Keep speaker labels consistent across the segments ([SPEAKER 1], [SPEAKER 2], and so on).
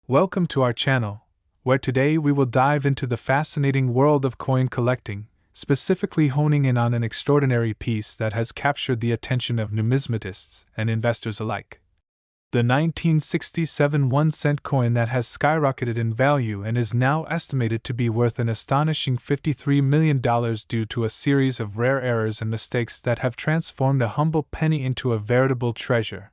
[SPEAKER 1] Welcome to our channel, where today we will dive into the fascinating world of coin collecting, specifically honing in on an extraordinary piece that has captured the attention of numismatists and investors alike. The 1967 1-cent coin that has skyrocketed in value and is now estimated to be worth an astonishing $53 million due to a series of rare errors and mistakes that have transformed a humble penny into a veritable treasure.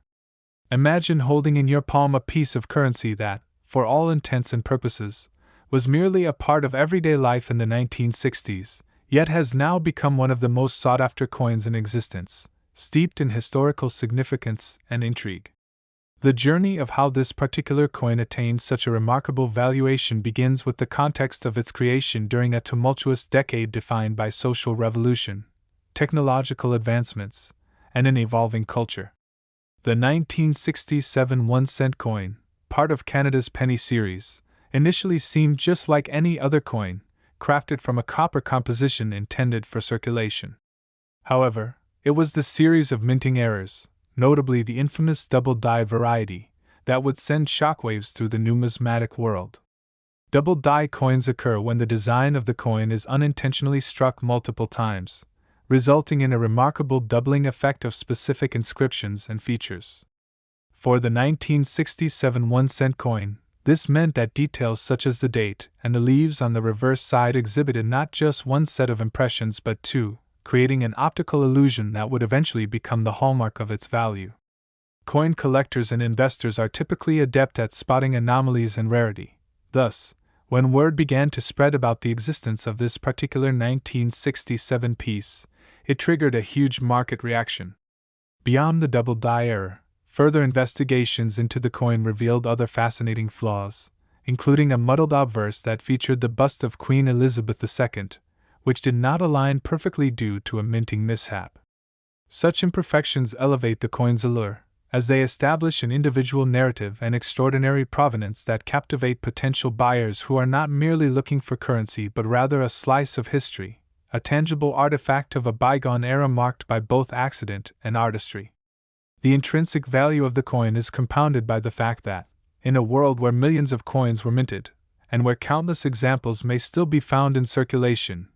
[SPEAKER 1] Imagine holding in your palm a piece of currency that, for all intents and purposes, was merely a part of everyday life in the 1960s, yet has now become one of the most sought-after coins in existence, steeped in historical significance and intrigue. The journey of how this particular coin attained such a remarkable valuation begins with the context of its creation during a tumultuous decade defined by social revolution, technological advancements, and an evolving culture. The 1967 1-cent coin, part of Canada's penny series, initially seemed just like any other coin, crafted from a copper composition intended for circulation. However, it was the series of minting errors, notably the infamous double-die variety, that would send shockwaves through the numismatic world. Double-die coins occur when the design of the coin is unintentionally struck multiple times, resulting in a remarkable doubling effect of specific inscriptions and features. For the 1967 1-cent coin, this meant that details such as the date and the leaves on the reverse side exhibited not just one set of impressions but two, creating an optical illusion that would eventually become the hallmark of its value. Coin collectors and investors are typically adept at spotting anomalies and rarity. Thus, when word began to spread about the existence of this particular 1967 piece, it triggered a huge market reaction. Beyond the double die error, further investigations into the coin revealed other fascinating flaws, including a muddled obverse that featured the bust of Queen Elizabeth II, which did not align perfectly due to a minting mishap. Such imperfections elevate the coin's allure, as they establish an individual narrative and extraordinary provenance that captivate potential buyers who are not merely looking for currency but rather a slice of history, a tangible artifact of a bygone era marked by both accident and artistry. The intrinsic value of the coin is compounded by the fact that, in a world where millions of coins were minted, and where countless examples may still be found in circulation,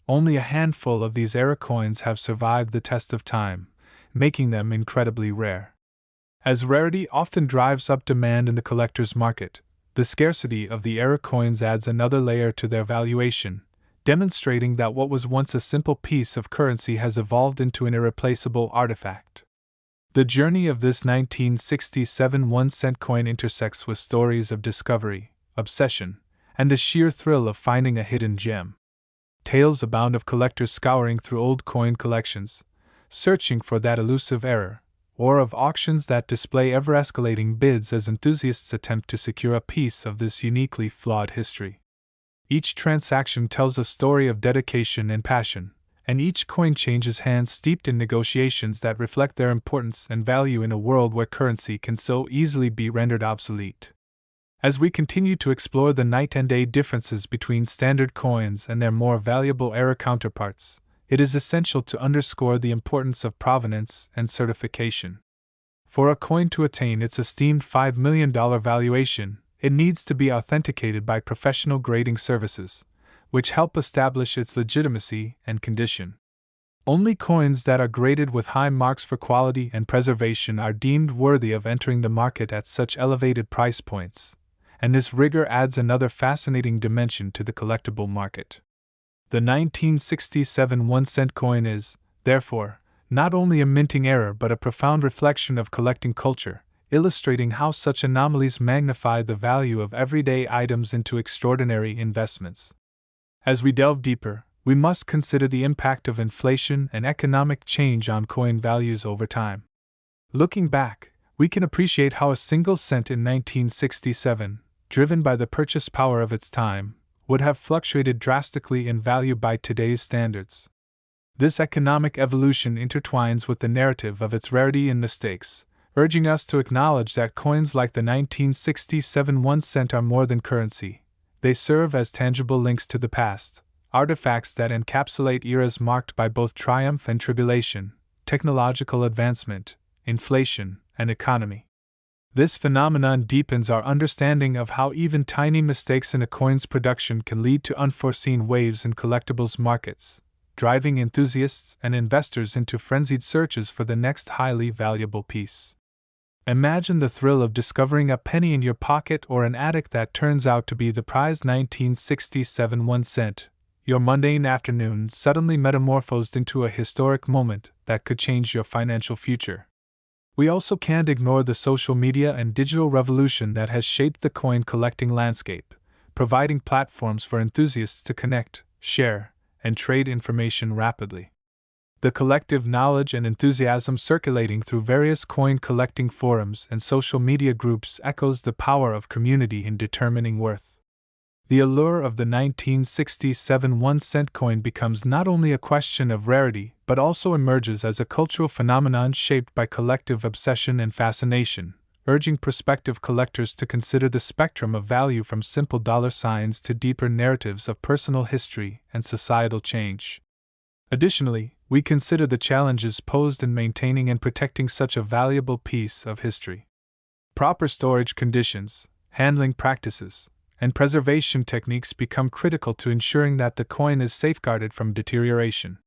[SPEAKER 1] only a handful of these era coins have survived the test of time, making them incredibly rare. As rarity often drives up demand in the collector's market, the scarcity of the era coins adds another layer to their valuation, demonstrating that what was once a simple piece of currency has evolved into an irreplaceable artifact. The journey of this 1967 1-cent coin intersects with stories of discovery, obsession, and the sheer thrill of finding a hidden gem. Tales abound of collectors scouring through old coin collections, searching for that elusive error, or of auctions that display ever-escalating bids as enthusiasts attempt to secure a piece of this uniquely flawed history. Each transaction tells a story of dedication and passion, and each coin changes hands steeped in negotiations that reflect their importance and value in a world where currency can so easily be rendered obsolete. As we continue to explore the night and day differences between standard coins and their more valuable era counterparts, it is essential to underscore the importance of provenance and certification. For a coin to attain its esteemed $5 million valuation, it needs to be authenticated by professional grading services, which help establish its legitimacy and condition. Only coins that are graded with high marks for quality and preservation are deemed worthy of entering the market at such elevated price points, and this rigor adds another fascinating dimension to the collectible market. The 1967 1-cent coin is, therefore, not only a minting error but a profound reflection of collecting culture, illustrating how such anomalies magnify the value of everyday items into extraordinary investments. As we delve deeper, we must consider the impact of inflation and economic change on coin values over time. Looking back, we can appreciate how a single cent in 1967, driven by the purchase power of its time, would have fluctuated drastically in value by today's standards. This economic evolution intertwines with the narrative of its rarity and mistakes, urging us to acknowledge that coins like the 1967 1-cent are more than currency. They serve as tangible links to the past, artifacts that encapsulate eras marked by both triumph and tribulation, technological advancement, inflation, and economy. This phenomenon deepens our understanding of how even tiny mistakes in a coin's production can lead to unforeseen waves in collectibles markets, driving enthusiasts and investors into frenzied searches for the next highly valuable piece. Imagine the thrill of discovering a penny in your pocket or an attic that turns out to be the prized 1967 1 cent. Your mundane afternoon suddenly metamorphosed into a historic moment that could change your financial future. We also can't ignore the social media and digital revolution that has shaped the coin collecting landscape, providing platforms for enthusiasts to connect, share, and trade information rapidly. The collective knowledge and enthusiasm circulating through various coin collecting forums and social media groups echoes the power of community in determining worth. The allure of the 1967 1 cent coin becomes not only a question of rarity but also emerges as a cultural phenomenon shaped by collective obsession and fascination, urging prospective collectors to consider the spectrum of value from simple dollar signs to deeper narratives of personal history and societal change. Additionally, we consider the challenges posed in maintaining and protecting such a valuable piece of history. Proper storage conditions, handling practices, and preservation techniques become critical to ensuring that the coin is safeguarded from deterioration.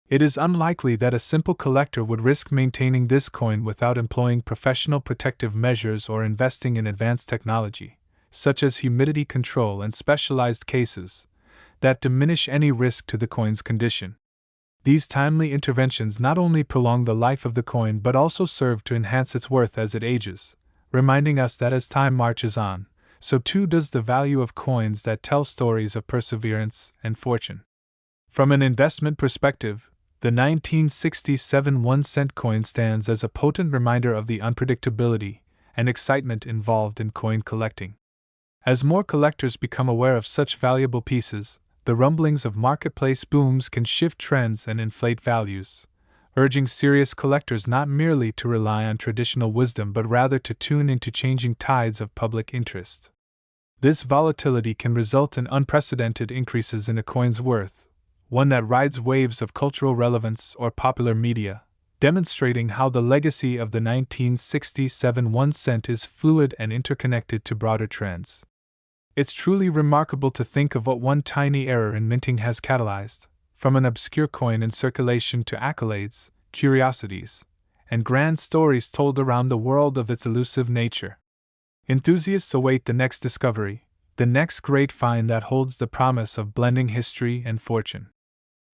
[SPEAKER 1] It is unlikely that a simple collector would risk maintaining this coin without employing professional protective measures or investing in advanced technology, such as humidity control and specialized cases, that diminish any risk to the coin's condition. These timely interventions not only prolong the life of the coin but also serve to enhance its worth as it ages, reminding us that as time marches on, so too does the value of coins that tell stories of perseverance and fortune. From an investment perspective, the 1967 1 cent coin stands as a potent reminder of the unpredictability and excitement involved in coin collecting. As more collectors become aware of such valuable pieces, the rumblings of marketplace booms can shift trends and inflate values, urging serious collectors not merely to rely on traditional wisdom but rather to tune into changing tides of public interest. This volatility can result in unprecedented increases in a coin's worth, one that rides waves of cultural relevance or popular media, demonstrating how the legacy of the 1967 1 cent is fluid and interconnected to broader trends. It's truly remarkable to think of what one tiny error in minting has catalyzed, from an obscure coin in circulation to accolades, curiosities, and grand stories told around the world of its elusive nature. Enthusiasts await the next discovery, the next great find that holds the promise of blending history and fortune.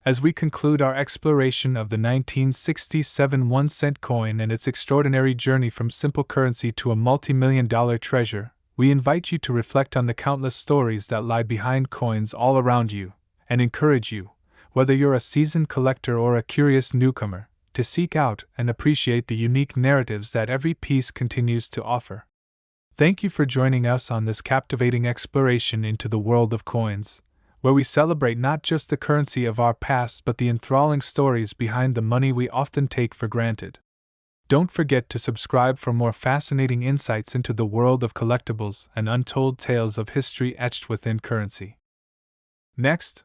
[SPEAKER 1] As we conclude our exploration of the 1967 1 cent coin and its extraordinary journey from simple currency to a multi-million-dollar treasure, we invite you to reflect on the countless stories that lie behind coins all around you, and encourage you, whether you're a seasoned collector or a curious newcomer, to seek out and appreciate the unique narratives that every piece continues to offer. Thank you for joining us on this captivating exploration into the world of coins, where we celebrate not just the currency of our past but the enthralling stories behind the money we often take for granted. Don't forget to subscribe for more fascinating insights into the world of collectibles and untold tales of history etched within currency. Next,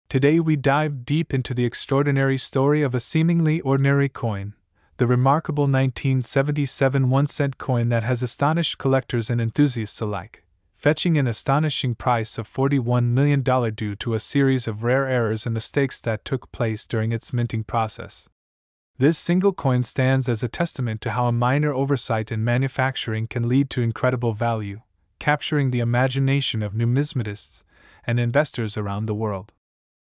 [SPEAKER 1] today we dive deep into the extraordinary story of a seemingly ordinary coin, the remarkable 1977 1 cent coin that has astonished collectors and enthusiasts alike, fetching an astonishing price of $41 million due to a series of rare errors and mistakes that took place during its minting process. This single coin stands as a testament to how a minor oversight in manufacturing can lead to incredible value, capturing the imagination of numismatists and investors around the world.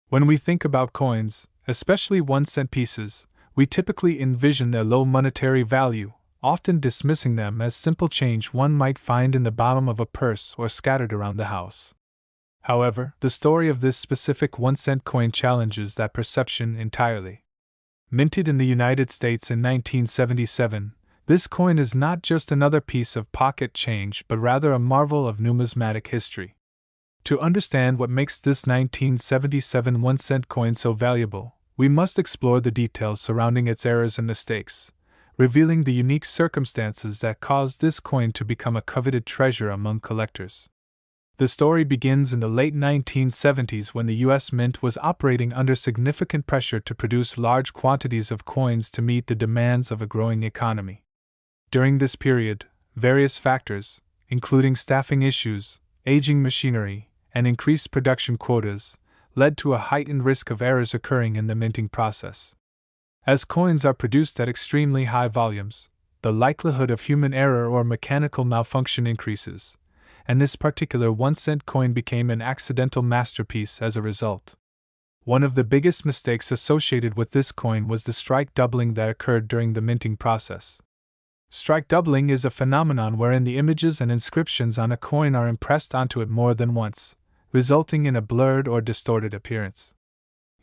[SPEAKER 1] When we think about coins, especially 1 cent pieces, we typically envision their low monetary value, often dismissing them as simple change one might find in the bottom of a purse or scattered around the house. However, the story of this specific 1 cent coin challenges that perception entirely. Minted in the United States in 1977, this coin is not just another piece of pocket change but rather a marvel of numismatic history. To understand what makes this 1977 1 cent coin so valuable, we must explore the details surrounding its errors and mistakes, revealing the unique circumstances that caused this coin to become a coveted treasure among collectors. The story begins in the late 1970s when the U.S. Mint was operating under significant pressure to produce large quantities of coins to meet the demands of a growing economy. During this period, Various factors, including staffing issues, aging machinery, and increased production quotas, led to a heightened risk of errors occurring in the minting process. As coins are produced at extremely high volumes, the likelihood of human error or mechanical malfunction increases, and this particular 1-cent coin became an accidental masterpiece as a result. One of the biggest mistakes associated with this coin was the strike doubling that occurred during the minting process. Strike doubling is a phenomenon wherein the images and inscriptions on a coin are impressed onto it more than once, resulting in a blurred or distorted appearance.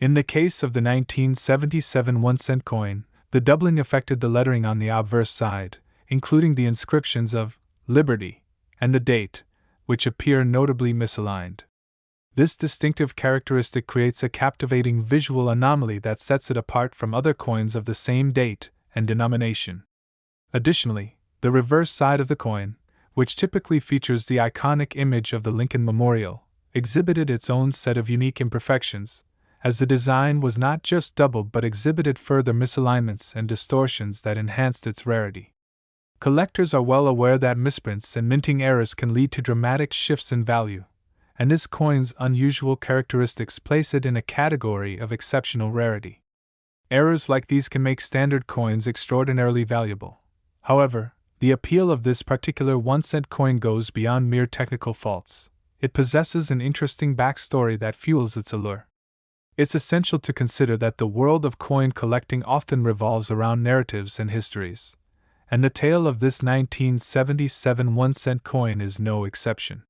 [SPEAKER 1] In the case of the 1977 1-cent coin, the doubling affected the lettering on the obverse side, including the inscriptions of Liberty and the date, which appear notably misaligned. This distinctive characteristic creates a captivating visual anomaly that sets it apart from other coins of the same date and denomination. Additionally, the reverse side of the coin, which typically features the iconic image of the Lincoln Memorial, exhibited its own set of unique imperfections, as the design was not just doubled but exhibited further misalignments and distortions that enhanced its rarity. Collectors are well aware that misprints and minting errors can lead to dramatic shifts in value, and this coin's unusual characteristics place it in a category of exceptional rarity. Errors like these can make standard coins extraordinarily valuable. However, the appeal of this particular 1-cent coin goes beyond mere technical faults. It possesses an interesting backstory that fuels its allure. It's essential to consider that the world of coin collecting often revolves around narratives and histories, and the tale of this 1977 1-cent coin is no exception.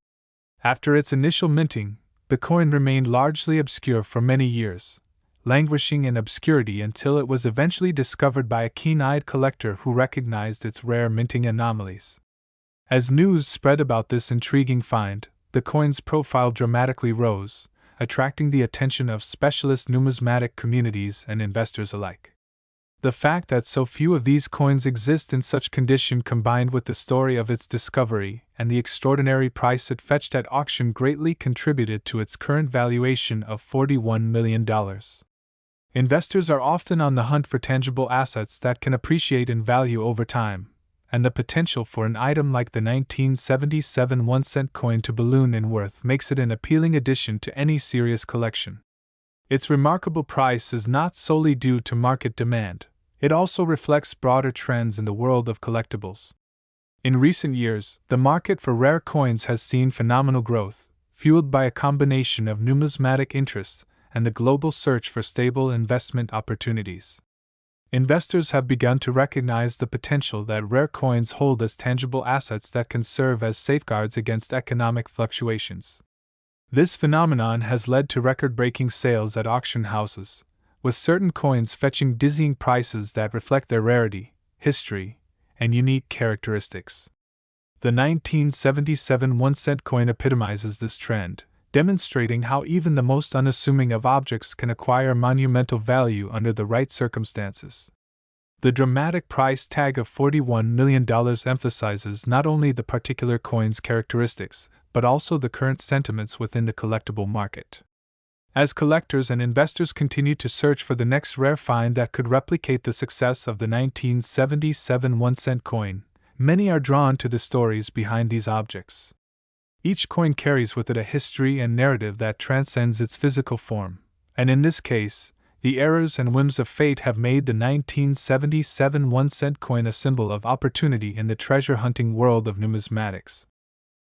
[SPEAKER 1] After its initial minting, the coin remained largely obscure for many years, languishing in obscurity until it was eventually discovered by a keen-eyed collector who recognized its rare minting anomalies. As news spread about this intriguing find, the coin's profile dramatically rose, attracting the attention of specialist numismatic communities and investors alike. The fact that so few of these coins exist in such condition, combined with the story of its discovery and the extraordinary price it fetched at auction, greatly contributed to its current valuation of $41 million. Investors are often on the hunt for tangible assets that can appreciate in value over time, and the potential for an item like the 1977 1-cent coin to balloon in worth makes it an appealing addition to any serious collection. Its remarkable price is not solely due to market demand. It also reflects broader trends in the world of collectibles. In recent years, the market for rare coins has seen phenomenal growth, fueled by a combination of numismatic interest and the global search for stable investment opportunities. Investors have begun to recognize the potential that rare coins hold as tangible assets that can serve as safeguards against economic fluctuations. This phenomenon has led to record-breaking sales at auction houses, with certain coins fetching dizzying prices that reflect their rarity, history, and unique characteristics. The 1977 1-cent coin epitomizes this trend, demonstrating how even the most unassuming of objects can acquire monumental value under the right circumstances. The dramatic price tag of $41 million emphasizes not only the particular coin's characteristics, but also the current sentiments within the collectible market. As collectors and investors continue to search for the next rare find that could replicate the success of the 1977 1-cent coin, many are drawn to the stories behind these objects. Each coin carries with it a history and narrative that transcends its physical form, and in this case, the errors and whims of fate have made the 1977 1-cent coin a symbol of opportunity in the treasure-hunting world of numismatics.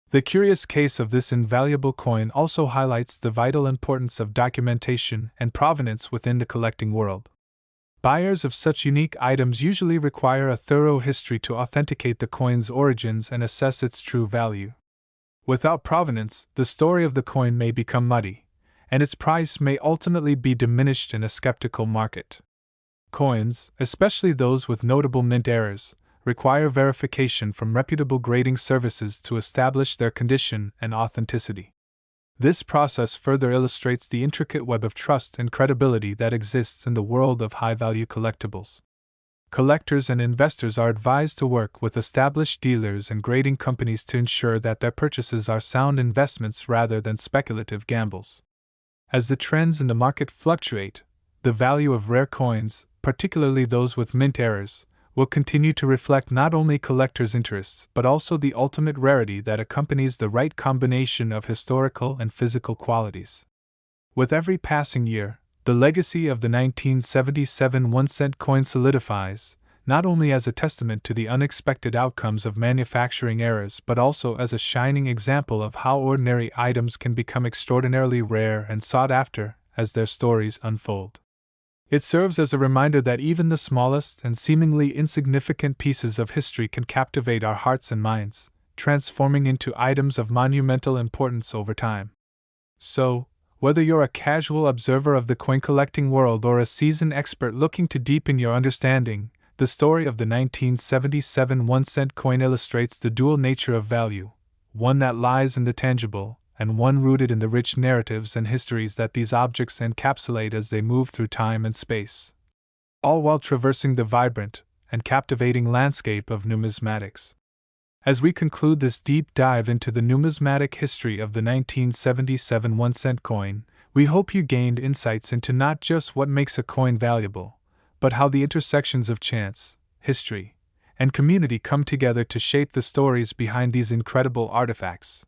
[SPEAKER 1] The curious case of this invaluable coin also highlights the vital importance of documentation and provenance within the collecting world. Buyers of such unique items usually require a thorough history to authenticate the coin's origins and assess its true value. Without provenance, the story of the coin may become muddy, and its price may ultimately be diminished in a skeptical market. Coins, especially those with notable mint errors, require verification from reputable grading services to establish their condition and authenticity. This process further illustrates the intricate web of trust and credibility that exists in the world of high-value collectibles. Collectors and investors are advised to work with established dealers and grading companies to ensure that their purchases are sound investments rather than speculative gambles. As the trends in the market fluctuate, the value of rare coins, particularly those with mint errors, will continue to reflect not only collectors' interests but also the ultimate rarity that accompanies the right combination of historical and physical qualities. With every passing year, the legacy of the 1977 1-cent coin solidifies, not only as a testament to the unexpected outcomes of manufacturing errors but also as a shining example of how ordinary items can become extraordinarily rare and sought after as their stories unfold. It serves as a reminder that even the smallest and seemingly insignificant pieces of history can captivate our hearts and minds, transforming into items of monumental importance over time. So, whether you're a casual observer of the coin collecting world or a seasoned expert looking to deepen your understanding, the story of the 1977 1-cent coin illustrates the dual nature of value, one that lies in the tangible, and one rooted in the rich narratives and histories that these objects encapsulate as they move through time and space, all while traversing the vibrant and captivating landscape of numismatics. As we conclude this deep dive into the numismatic history of the 1977 1-cent coin, we hope you gained insights into not just what makes a coin valuable, but how the intersections of chance, history, and community come together to shape the stories behind these incredible artifacts.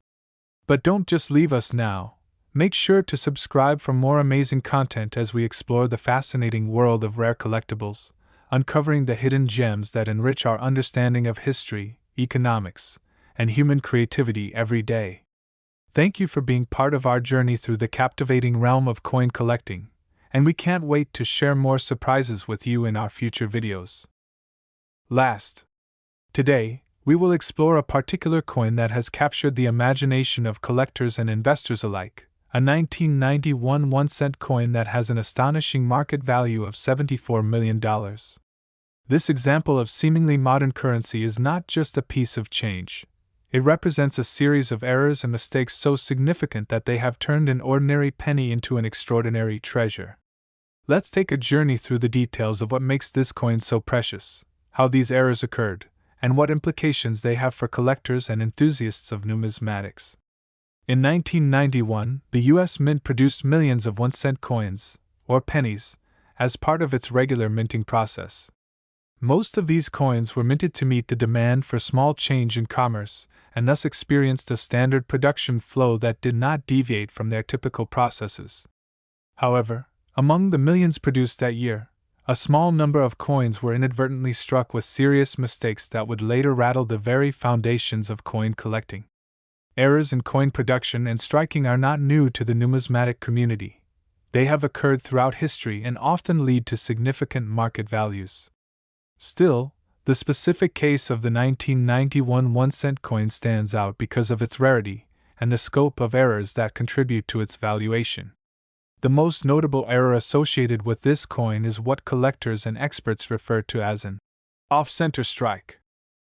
[SPEAKER 1] But don't just leave us now. Make sure to subscribe for more amazing content as we explore the fascinating world of rare collectibles, uncovering the hidden gems that enrich our understanding of history, economics, and human creativity every day. Thank you for being part of our journey through the captivating realm of coin collecting, and we can't wait to share more surprises with you in our future videos. Today, we will explore a particular coin that has captured the imagination of collectors and investors alike, a 1991 1-cent coin that has an astonishing market value of $74 million. This example of seemingly modern currency is not just a piece of change. It represents a series of errors and mistakes so significant that they have turned an ordinary penny into an extraordinary treasure. Let's take a journey through the details of what makes this coin so precious, how these errors occurred, and what implications they have for collectors and enthusiasts of numismatics. In 1991, the U.S. Mint produced millions of 1-cent coins, or pennies, as part of its regular minting process. Most of these coins were minted to meet the demand for small change in commerce, and thus experienced a standard production flow that did not deviate from their typical processes. However, among the millions produced that year, a small number of coins were inadvertently struck with serious mistakes that would later rattle the very foundations of coin collecting. Errors in coin production and striking are not new to the numismatic community. They have occurred throughout history and often lead to significant market values. Still, the specific case of the 1991 1-cent coin stands out because of its rarity and the scope of errors that contribute to its valuation. The most notable error associated with this coin is what collectors and experts refer to as an off-center strike.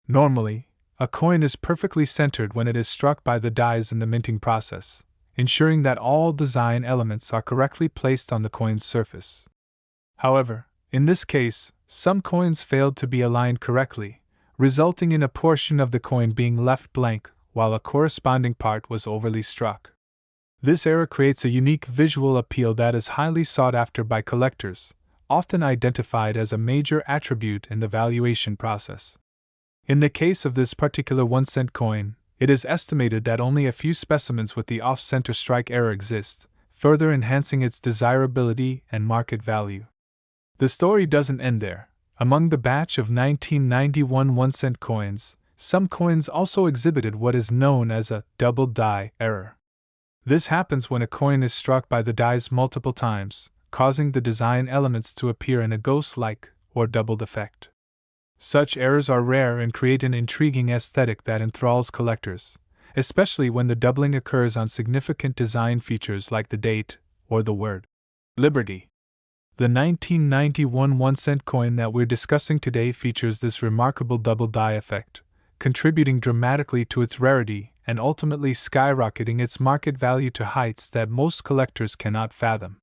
[SPEAKER 1] Normally, a coin is perfectly centered when it is struck by the dies in the minting process, ensuring that all design elements are correctly placed on the coin's surface. However, in this case, some coins failed to be aligned correctly, resulting in a portion of the coin being left blank while a corresponding part was overly struck. This error creates a unique visual appeal that is highly sought after by collectors, often identified as a major attribute in the valuation process. In the case of this particular 1-cent coin, it is estimated that only a few specimens with the off-center strike error exist, further enhancing its desirability and market value. The story doesn't end there. Among the batch of 1991 1-cent coins, some coins also exhibited what is known as a double die error. This happens when a coin is struck by the dies multiple times, causing the design elements to appear in a ghost-like or doubled effect. Such errors are rare and create an intriguing aesthetic that enthralls collectors, especially when the doubling occurs on significant design features like the date or the word Liberty. The 1991 1-cent coin that we're discussing today features this remarkable double die effect, contributing dramatically to its rarity and ultimately skyrocketing its market value to heights that most collectors cannot fathom.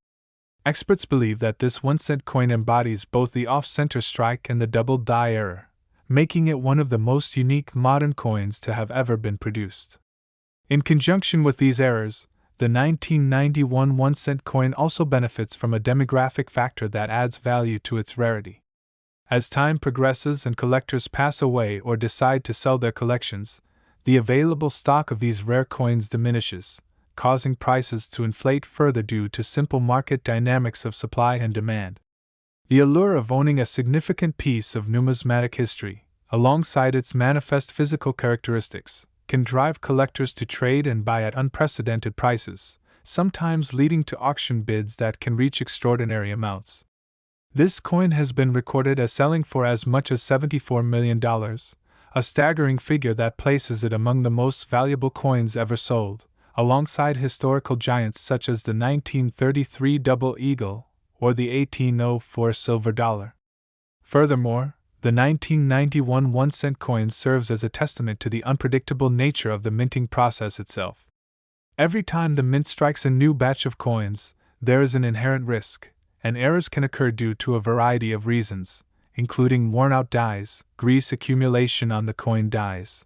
[SPEAKER 1] Experts believe that this 1-cent coin embodies both the off-center strike and the double die error, making it one of the most unique modern coins to have ever been produced. In conjunction with these errors, the 1991 1-cent coin also benefits from a demographic factor that adds value to its rarity. As time progresses and collectors pass away or decide to sell their collections, the available stock of these rare coins diminishes, causing prices to inflate further due to simple market dynamics of supply and demand. The allure of owning a significant piece of numismatic history, alongside its manifest physical characteristics, can drive collectors to trade and buy at unprecedented prices, sometimes leading to auction bids that can reach extraordinary amounts. This coin has been recorded as selling for as much as $74 million, a staggering figure that places it among the most valuable coins ever sold, alongside historical giants such as the 1933 double eagle or the 1804 silver dollar. Furthermore, the 1991 1-cent coin serves as a testament to the unpredictable nature of the minting process itself. Every time the mint strikes a new batch of coins, there is an inherent risk, and errors can occur due to a variety of reasons, including worn-out dies, grease accumulation on the coin dies,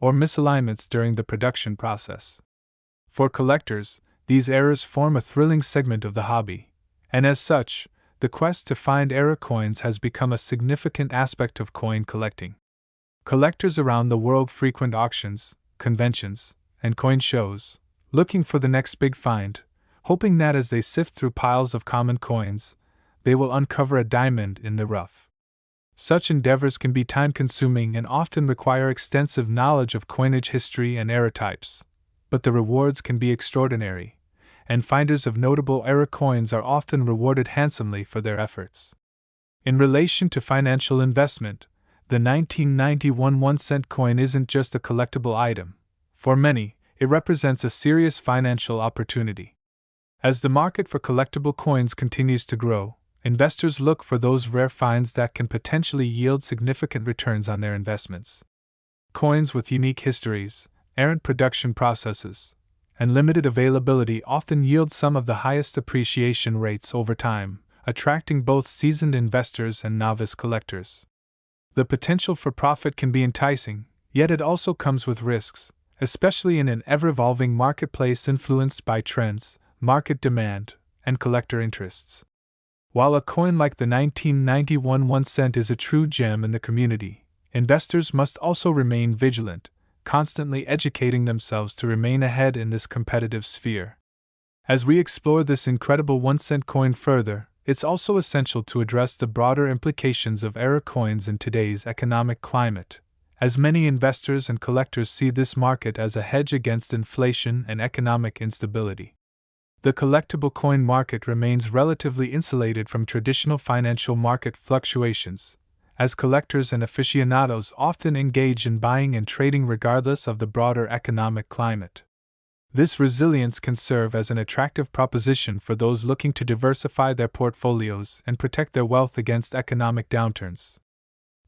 [SPEAKER 1] or misalignments during the production process. For collectors, these errors form a thrilling segment of the hobby, and as such, the quest to find error coins has become a significant aspect of coin collecting. Collectors around the world frequent auctions, conventions, and coin shows, looking for the next big find, hoping that as they sift through piles of common coins, they will uncover a diamond in the rough. Such endeavors can be time-consuming and often require extensive knowledge of coinage history and error types, but the rewards can be extraordinary, and finders of notable error coins are often rewarded handsomely for their efforts. In relation to financial investment, the 1991 1-cent coin isn't just a collectible item. For many, it represents a serious financial opportunity. As the market for collectible coins continues to grow, investors look for those rare finds that can potentially yield significant returns on their investments. Coins with unique histories, errant production processes, and limited availability often yield some of the highest appreciation rates over time, attracting both seasoned investors and novice collectors. The potential for profit can be enticing, yet it also comes with risks, especially in an ever-evolving marketplace influenced by trends, market demand, and collector interests. While a coin like the 1991 1-cent is a true gem in the community, investors must also remain vigilant, constantly educating themselves to remain ahead in this competitive sphere. As we explore this incredible 1-cent coin further, it's also essential to address the broader implications of error coins in today's economic climate, as many investors and collectors see this market as a hedge against inflation and economic instability. The collectible coin market remains relatively insulated from traditional financial market fluctuations, as collectors and aficionados often engage in buying and trading regardless of the broader economic climate. This resilience can serve as an attractive proposition for those looking to diversify their portfolios and protect their wealth against economic downturns.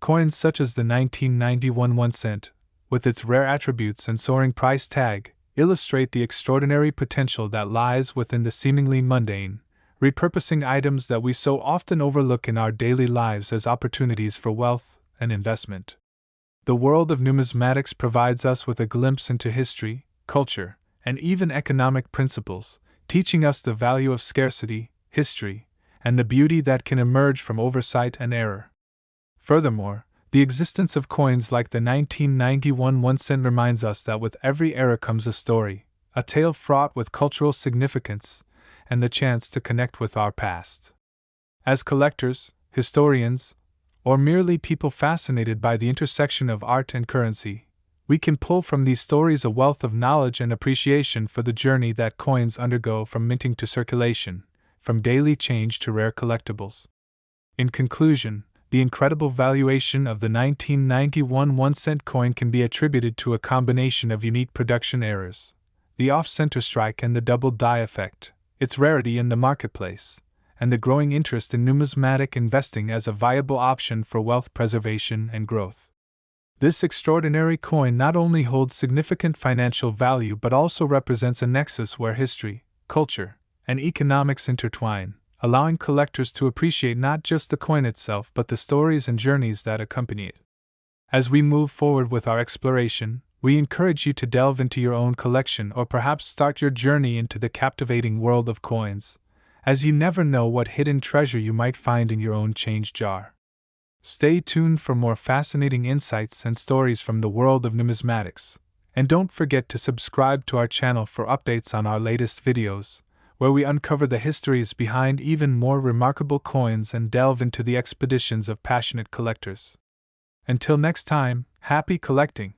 [SPEAKER 1] Coins such as the 1991 1-cent, with its rare attributes and soaring price tag, illustrate the extraordinary potential that lies within the seemingly mundane, repurposing items that we so often overlook in our daily lives as opportunities for wealth and investment. The world of numismatics provides us with a glimpse into history, culture, and even economic principles, teaching us the value of scarcity, history, and the beauty that can emerge from oversight and error. Furthermore, the existence of coins like the 1991 1-cent reminds us that with every era comes a story, a tale fraught with cultural significance, and the chance to connect with our past. As collectors, historians, or merely people fascinated by the intersection of art and currency, we can pull from these stories a wealth of knowledge and appreciation for the journey that coins undergo from minting to circulation, from daily change to rare collectibles. In conclusion, the incredible valuation of the 1991 1-cent coin can be attributed to a combination of unique production errors, the off-center strike and the double die effect, its rarity in the marketplace, and the growing interest in numismatic investing as a viable option for wealth preservation and growth. This extraordinary coin not only holds significant financial value but also represents a nexus where history, culture, and economics intertwine, allowing collectors to appreciate not just the coin itself but the stories and journeys that accompany it. As we move forward with our exploration, we encourage you to delve into your own collection or perhaps start your journey into the captivating world of coins, as you never know what hidden treasure you might find in your own change jar. Stay tuned for more fascinating insights and stories from the world of numismatics. And don't forget to subscribe to our channel for updates on our latest videos, where we uncover the histories behind even more remarkable coins and delve into the expeditions of passionate collectors. Until next time, happy collecting!